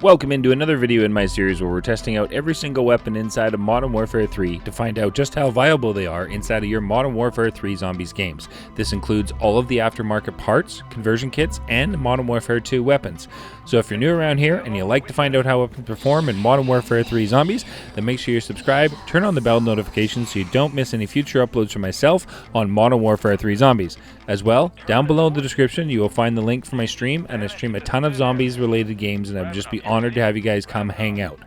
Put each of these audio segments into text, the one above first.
Welcome into another video in my series where we're testing out every single weapon inside of Modern Warfare 3 to find out just how viable they are inside of your Modern Warfare 3 Zombies games. This includes all of the aftermarket parts, conversion kits, and Modern Warfare 2 weapons. So if you're new around here and you like to find out how weapons perform in Modern Warfare 3 Zombies, then make sure you subscribe, turn on the bell notifications so you don't miss any future uploads from myself on Modern Warfare 3 Zombies. As well, down below in the description you will find the link for my stream, and I stream a ton of zombies related games, and I would just be honored to have you guys come hang out.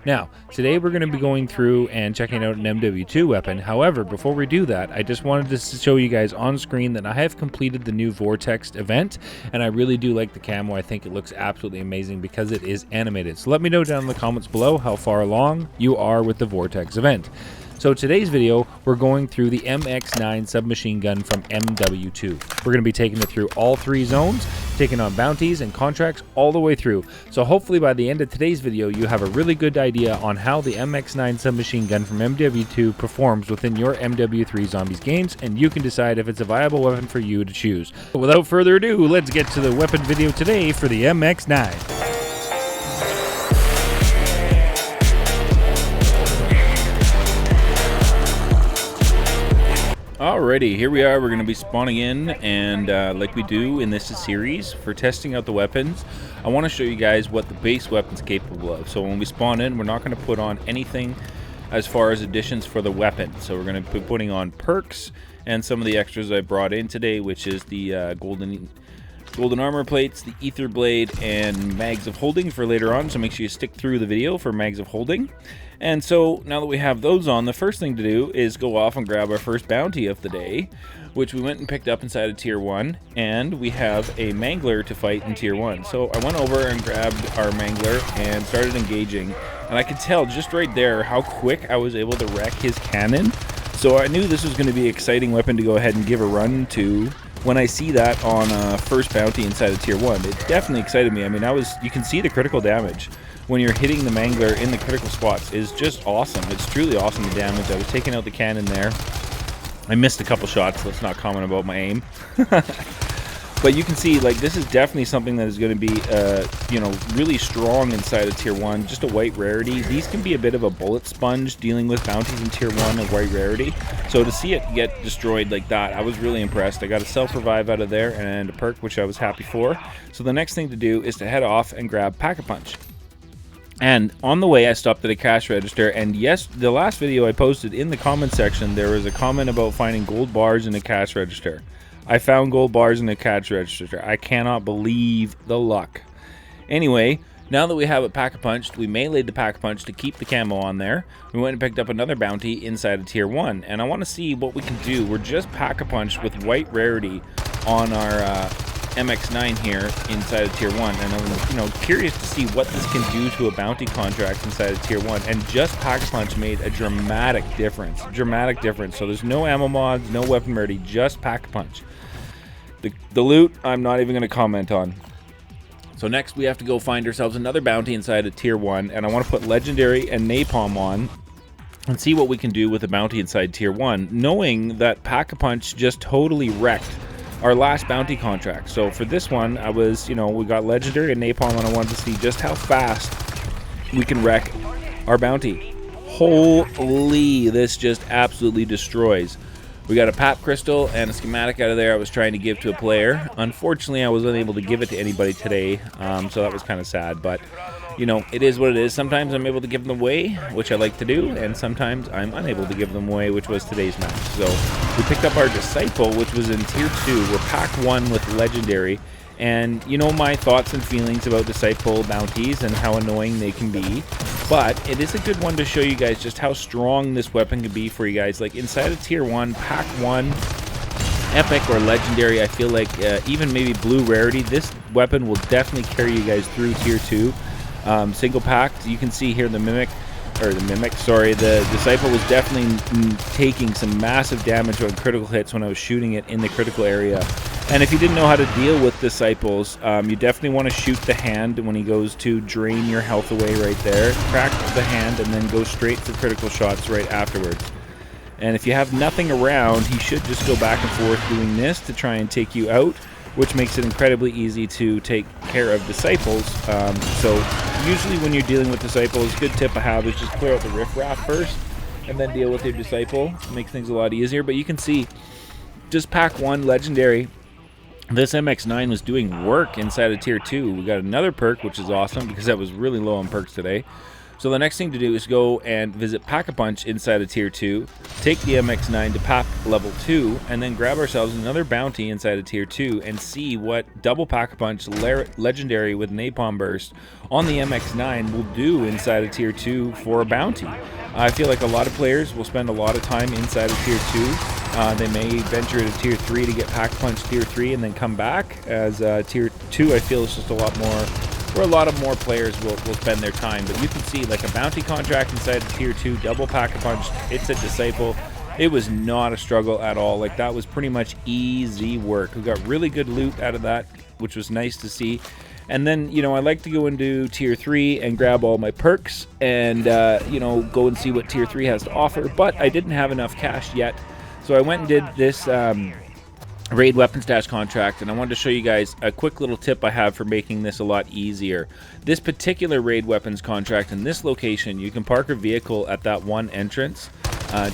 Now, today we're going to be going through and checking out an MW2 weapon. However, before we do that, I just wanted to show you guys on screen that I have completed the new Vortex event, and I really do like the camo. I think it looks absolutely amazing because it is animated. So let me know down in the comments below how far along you are with the Vortex event. So today's video, we're going through the MX9 submachine gun from MW2. We're going to be taking it through all three zones, taking on bounties and contracts all the way through. So hopefully by the end of today's video, you have a really good idea on how the MX9 submachine gun from MW2 performs within your MW3 Zombies games, and you can decide if it's a viable weapon for you to choose. But without further ado, let's get to the weapon video today for the MX9. Alrighty, here we are. We're going to be spawning in, and like we do in this series for testing out the weapons, I want to show you guys what the base weapon's capable of. So when we spawn in, we're not going to put on anything as far as additions for the weapon. So we're going to be putting on perks and some of the extras I brought in today, which is the golden armor plates, the ether blade, and mags of holding for later on. So make sure you stick through the video for mags of holding. And so now that we have those on, the first thing to do is go off and grab our first bounty of the day, which we went and picked up inside of tier 1, and we have a mangler to fight in tier 1. So I went over and grabbed our mangler and started engaging, and I could tell just right there how quick I was able to wreck his cannon. So I knew this was going to be an exciting weapon to go ahead and give a run to when I see that on first bounty inside of tier 1. It definitely excited me. I mean, you can see the critical damage when you're hitting the mangler in the critical spots is just awesome. It's truly awesome, the damage. I was taking out the cannon there. I missed a couple shots. Let's not comment about my aim. But you can see, like, this is definitely something that is going to be, you know, really strong inside of tier 1. Just a white rarity. These can be a bit of a bullet sponge dealing with bounties in tier 1 of white rarity. So to see it get destroyed like that, I was really impressed. I got a self-revive out of there and a perk, which I was happy for. So the next thing to do is to head off and grab Pack-a-Punch. And on the way, I stopped at a cash register, and yes, the last video I posted in the comment section, there was a comment about finding gold bars in a cash register. I found gold bars in a cash register. I cannot believe the luck. Anyway, now that we have it Pack-a-Punched, we meleeed the Pack-a-Punch to keep the camo on there. We went and picked up another bounty inside of tier 1, and I want to see what we can do. We're just Pack-a-Punched with white rarity on our MX9 here inside of tier 1, and I'm, you know, curious to see what this can do to a bounty contract inside of tier 1. And just Pack-a-Punch made a dramatic difference. So there's no ammo mods, no weapon rarity, just Pack-a-Punch. The loot, I'm not even going to comment on. So next we have to go find ourselves another bounty inside of tier 1, and I want to put legendary and napalm on and see what we can do with a bounty inside tier 1, knowing that Pack-a-Punch just totally wrecked our last bounty contract. So for this one, I was, you know, we got legendary and napalm, and I wanted to see just how fast we can wreck our bounty. Holy, this just absolutely destroys. We got a pap crystal and a schematic out of there I was trying to give to a player. Unfortunately, I was unable to give it to anybody today, so that was kind of sad, but you know, it is what it is. Sometimes I'm able to give them away, which I like to do, and sometimes I'm unable to give them away, which was today's match. So we picked up our Disciple, which was in tier 2. We're pack 1 with legendary, and you know my thoughts and feelings about Disciple bounties and how annoying they can be, but it is a good one to show you guys just how strong this weapon can be for you guys. Like inside of tier 1, pack 1, epic or legendary, I feel like even maybe blue rarity, this weapon will definitely carry you guys through tier 2. Single packed, you can see here the Disciple was definitely taking some massive damage on critical hits when I was shooting it in the critical area. And if you didn't know how to deal with Disciples, you definitely want to shoot the hand when he goes to drain your health away right there. Crack the hand and then go straight for critical shots right afterwards. And if you have nothing around, he should just go back and forth doing this to try and take you out. which makes it incredibly easy to take care of disciples. So usually when you're dealing with disciples, good tip I have is just clear out the riffraff first and then deal with your disciple. It makes things a lot easier. But you can see, just pack 1 legendary, this MX9 was doing work inside of tier 2. We got another perk, which is awesome because I was really low on perks today. So the next thing to do is go and visit Pack-a-Punch inside of tier 2, take the MX9 to pack level 2, and then grab ourselves another bounty inside of tier 2 and see what double Pack-a-Punch legendary with Napalm Burst on the MX9 will do inside of tier 2 for a bounty. I feel like a lot of players will spend a lot of time inside of tier 2. They may venture to tier 3 to get Pack-a-Punch tier 3 and then come back, as tier 2 I feel is just a lot more, where a lot of more players will spend their time. But you can see, like, a bounty contract inside of tier 2, double Pack-a-Punch, it's a disciple. It was not a struggle at all. Like, that was pretty much easy work. We got really good loot out of that, which was nice to see. And then, you know, I like to go into tier 3 and grab all my perks and, you know, go and see what tier 3 has to offer. But I didn't have enough cash yet, so I went and did this raid weapon stash contract, and I wanted to show you guys a quick little tip I have for making this a lot easier. This particular raid weapons contract in this location, you can park a vehicle at that one entrance.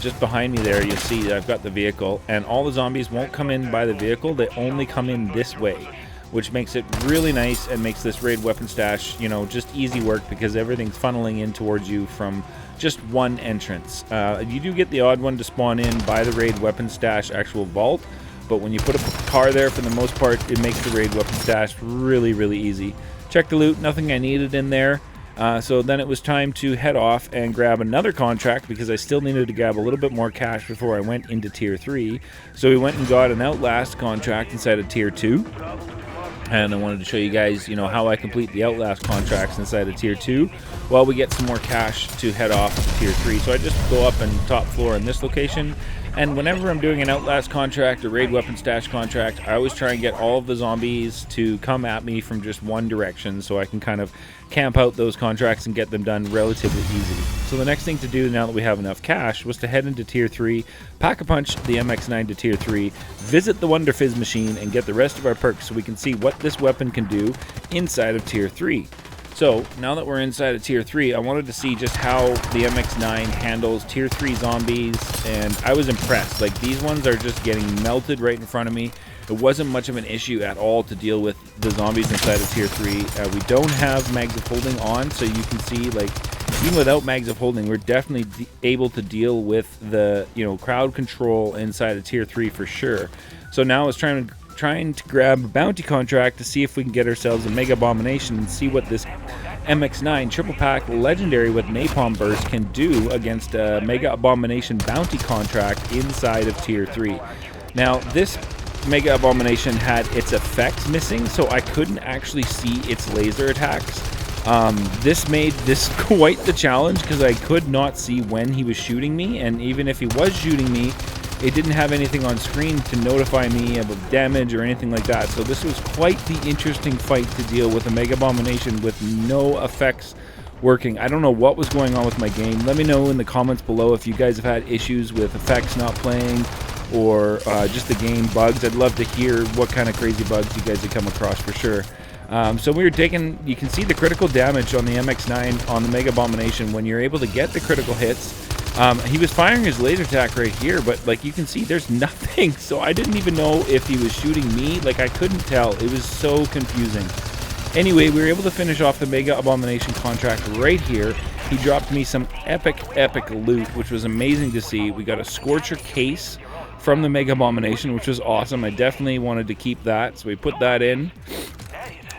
Just behind me there, you'll see that I've got the vehicle, and all the zombies won't come in by the vehicle, they only come in this way, which makes it really nice and makes this raid weapon stash, you know, just easy work because everything's funneling in towards you from just one entrance. You do get the odd one to spawn in by the raid weapon stash actual vault, but when you put a car there, for the most part, it makes the raid weapon stash really, really easy. Check the loot, nothing I needed in there. So then it was time to head off and grab another contract because I still needed to grab a little bit more cash before I went into tier 3. So we went and got an Outlast contract inside of tier 2. And I wanted to show you guys, you know, how I complete the Outlast contracts inside of tier 2 while we get some more cash to head off to tier 3. So I just go up and top floor in this location. And whenever I'm doing an Outlast contract or raid weapon stash contract, I always try and get all of the zombies to come at me from just one direction so I can kind of camp out those contracts and get them done relatively easy. So the next thing to do now that we have enough cash was to head into tier 3, Pack-a-Punch the MX9 to tier 3, visit the Wonder Fizz machine, and get the rest of our perks so we can see what this weapon can do inside of tier 3. So now that we're inside of tier 3, I wanted to see just how the MX9 handles tier 3 zombies, and I was impressed. Like, these ones are just getting melted right in front of me. It wasn't much of an issue at all to deal with the zombies inside of tier 3. We don't have mags of holding on, so you can see, like, even without mags of holding, we're definitely able to deal with the, you know, crowd control inside of tier 3 for sure. So now I was trying to grab a bounty contract to see if we can get ourselves a Mega Abomination and see what this MX9 triple pack legendary with Napalm Burst can do against a Mega Abomination bounty contract inside of tier 3. Now, this Mega Abomination had its effects missing, so I couldn't actually see its laser attacks. This made this quite the challenge because I could not see when he was shooting me, and even if he was shooting me, it didn't have anything on screen to notify me of damage or anything like that. So this was quite the interesting fight to deal with a Mega Abomination with no effects working. I don't know what was going on with my game. Let me know in the comments below if you guys have had issues with effects not playing or just the game bugs. I'd love to hear what kind of crazy bugs you guys have come across for sure. So we were taking, you can see the critical damage on the MX9 on the Mega Abomination when you're able to get the critical hits. He was firing his laser attack right here, but like you can see there's nothing, so I didn't even know if he was shooting me. Like, I couldn't tell. It was so confusing. Anyway, we were able to finish off the Mega Abomination contract right here. He dropped me some epic loot, which was amazing to see. We got a Scorcher case from the Mega Abomination, which was awesome. I definitely wanted to keep that, so we put that in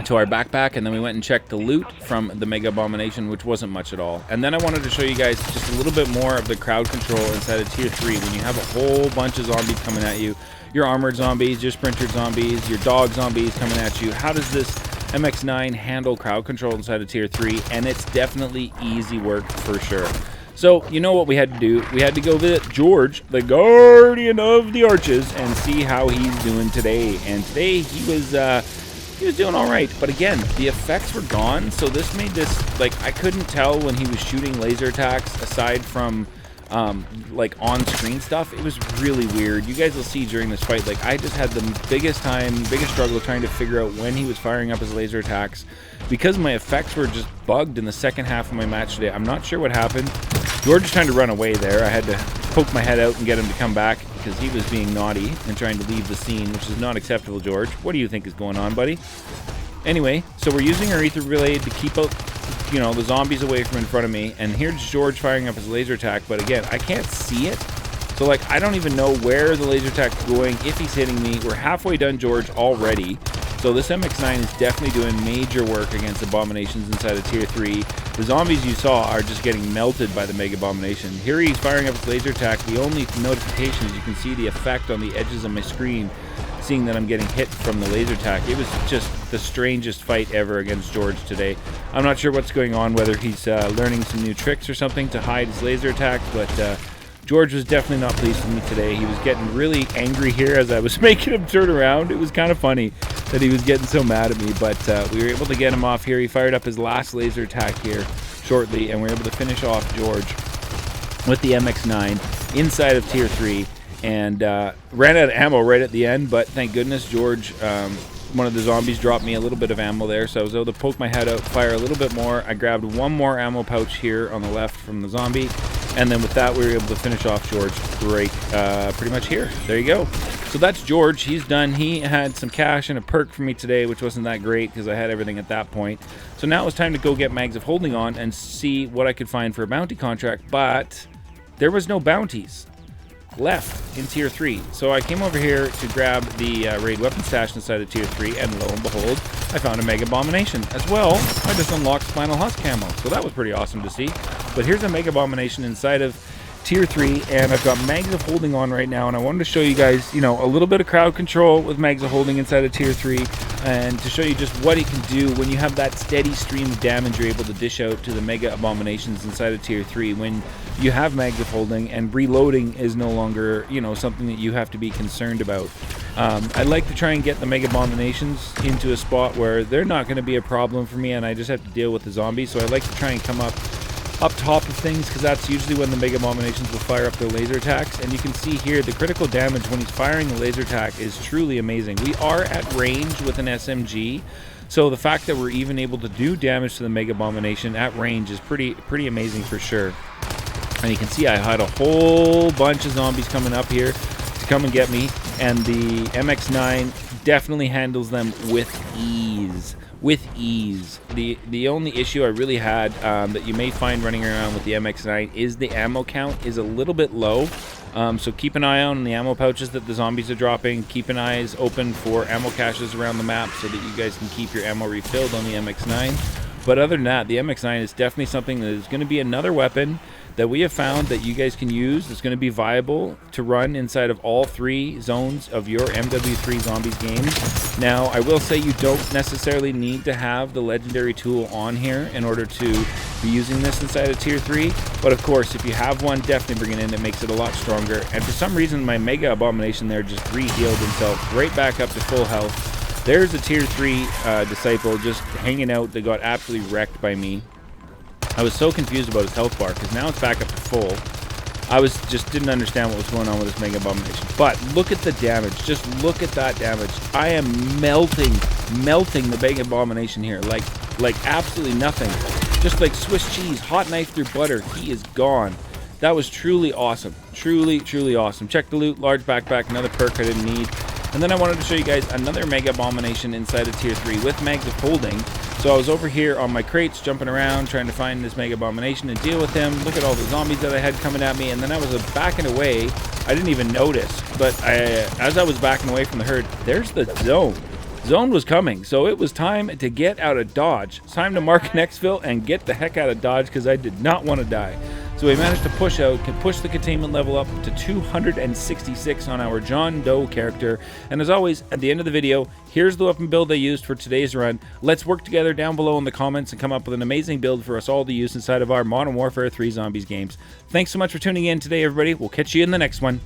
to our backpack, and then we went and checked the loot from the Mega Abomination, which wasn't much at all. And then I wanted to show you guys just a little bit more of the crowd control inside of tier 3 when you have a whole bunch of zombies coming at you. Your armored zombies, your sprintered zombies, your dog zombies coming at you. How does this MX9 handle crowd control inside of tier 3? And it's definitely easy work for sure. So, you know what we had to do? We had to go visit Zhorde, the Guardian of the Arches, and see how he's doing today. And today he was doing all right, but again, the effects were gone, so this made this, like, I couldn't tell when he was shooting laser attacks aside from like on-screen stuff. It was really weird. You guys will see during this fight, like I just had the biggest struggle trying to figure out when he was firing up his laser attacks, because my effects were just bugged in the second half of my match today. I'm not sure what happened. Zhorde was trying to run away there. I had to poke my head out and get him to come back because he was being naughty and trying to leave the scene, which is not acceptable, Zhorde. What do you think is going on, buddy? Anyway, so we're using our aether relay to keep out, you know, the zombies away from in front of me, and here's Zhorde firing up his laser attack, but again, I can't see it. So like, I don't even know where the laser attack's going, if he's hitting me. We're halfway done, Zhorde, already. So this MX9 is definitely doing major work against abominations inside of tier 3. The zombies you saw are just getting melted by the Mega Abomination. Here he's firing up his laser attack. The only notification is you can see the effect on the edges of my screen, seeing that I'm getting hit from the laser attack. It was just the strangest fight ever against Zhorde today. I'm not sure what's going on, whether he's learning some new tricks or something to hide his laser attack, but Zhorde was definitely not pleased with me today. He was getting really angry here as I was making him turn around. It was kind of funny that he was getting so mad at me, but we were able to get him off here. He fired up his last laser attack here shortly, and we were able to finish off Zhorde with the MX9 inside of tier 3, and ran out of ammo right at the end, but thank goodness Zhorde, one of the zombies dropped me a little bit of ammo there, so I was able to poke my head out, fire a little bit more. I grabbed one more ammo pouch here on the left from the zombie, and then with that we were able to finish off Zhorde pretty much here. There you go. So that's Zhorde. He's done. He had some cash and a perk for me today, which wasn't that great because I had everything at that point. So now it was time to go get Mags of Holding on and see what I could find for a bounty contract, but there was no bounties left in tier 3. So I came over here to grab the raid weapon stash inside of tier 3, and lo and behold, I found a Mega Abomination. As well, I just unlocked Spinal Husk camo, so that was pretty awesome to see. But here's a Mega Abomination inside of tier 3, and I've got Mags of Holding on right now, and I wanted to show you guys, you know, a little bit of crowd control with Mags of Holding inside of tier 3, and to show you just what he can do when you have that steady stream of damage you're able to dish out to the Mega Abominations inside of tier 3, when you have Mags of Holding, and reloading is no longer, you know, something that you have to be concerned about. I'd like to try and get the Mega Abominations into a spot where they're not going to be a problem for me, and I just have to deal with the zombies, so I'd like to try and come up top of things, because that's usually when the Mega Abominations will fire up their laser attacks. And you can see here the critical damage when he's firing the laser attack is truly amazing. We are at range with an SMG, so the fact that we're even able to do damage to the Mega Abomination at range is pretty amazing for sure. And you can see I had a whole bunch of zombies coming up here to come and get me, and the MX9 definitely handles them with ease. The only issue I really had that you may find running around with the MX9 is the ammo count is a little bit low. So keep an eye on the ammo pouches that the zombies are dropping. Keep an eyes open for ammo caches around the map so that you guys can keep your ammo refilled on the MX9. But other than that, the MX9 is definitely something that is going to be another weapon that we have found that you guys can use. It's going to be viable to run inside of all 3 zones of your MW3 Zombies games. Now, I will say you don't necessarily need to have the legendary tool on here in order to be using this inside of tier 3. But of course, if you have one, definitely bring it in. It makes it a lot stronger. And for some reason, my Mega Abomination there just re-healed himself right back up to full health. There's a tier 3 disciple just hanging out that got absolutely wrecked by me. I was so confused about his health bar because now it's back up to full. I just didn't understand what was going on with this Mega Abomination. But look at the damage. Just look at that damage. I am melting the Mega Abomination here like absolutely nothing. Just like Swiss cheese, hot knife through butter. He is gone. That was truly awesome. Truly awesome. Check the loot, large backpack, another perk I didn't need. And then I wanted to show you guys another Mega Abomination inside of tier 3 with Mags of Holding. So I was over here on my crates jumping around trying to find this Mega Abomination and deal with him. Look at all the zombies that I had coming at me, and then I was backing away. I didn't even notice, but as I was backing away from the herd, there's the zone. Zone was coming, so it was time to get out of Dodge. It's time to mark an exfil and get the heck out of Dodge because I did not want to die. So we managed to push the containment level up to 266 on our John Doe character. And as always, at the end of the video, here's the weapon build I used for today's run. Let's work together down below in the comments and come up with an amazing build for us all to use inside of our Modern Warfare 3 Zombies games. Thanks so much for tuning in today, everybody. We'll catch you in the next one.